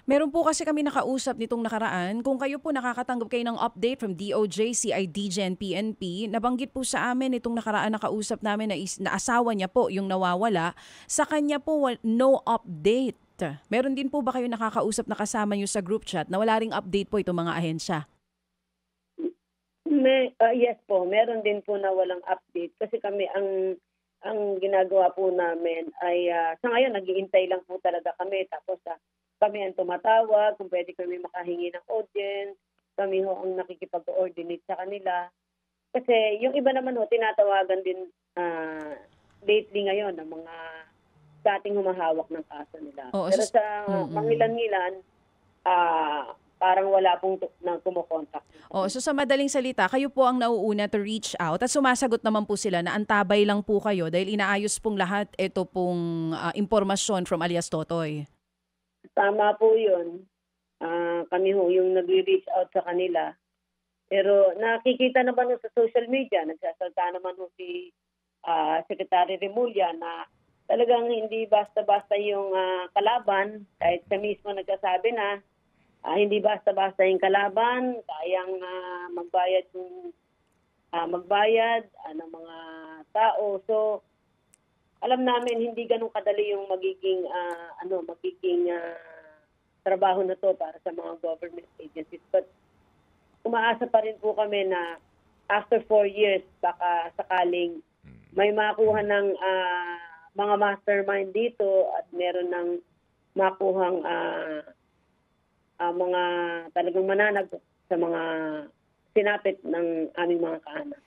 Meron po kasi kami nakausap nitong nakaraan. Kung kayo po nakakatanggap kayo ng update from DOJ, CIDG, and PNP, nabanggit po sa amin itong nakaraan nakausap namin na asawa niya po yung nawawala. Sa kanya po, no update. Meron din po ba kayo nakakausap na kasama niyo sa group chat na wala ring update po itong mga ahensya? Yes po, meron din po na walang update kasi kami ang ginagawa po namin ay sa ngayon nag-iintay lang po talaga kami tapos kami ang tumatawag kung pwede kami makahingi ng audience, kami ho ang nakikipag-coordinate sa kanila. Kasi yung iba naman ho tinatawagan din lately ngayon ng mga dating humahawak ng kaso nila. Oo, Pero sa mm. mangilan-ngilan, parang wala pong na kumokontak. Oo, so sa madaling salita, kayo po ang nauuna to reach out at sumasagot naman po sila na antabay lang po kayo dahil inaayos pong lahat ito pong impormasyon from alias Totoy. Tama po yun. Kami ho yung nag-reach out sa kanila. Pero nakikita naman ho sa social media, nagsasalta naman ho si Secretary Remulla na talagang hindi basta-basta yung kalaban. Kahit siya mismo nagsasabi na hindi basta-basta yung kalaban, kayang magbayad ng mga tao. So alam namin hindi ganun kadali yung magiging trabaho na to para sa mga government agencies. But umaasa pa rin po kami na after 4 years baka sakaling may makuha ng mga mastermind dito at meron ng makuhang mga talagang mananag sa mga sinapit ng aming mga kaanak.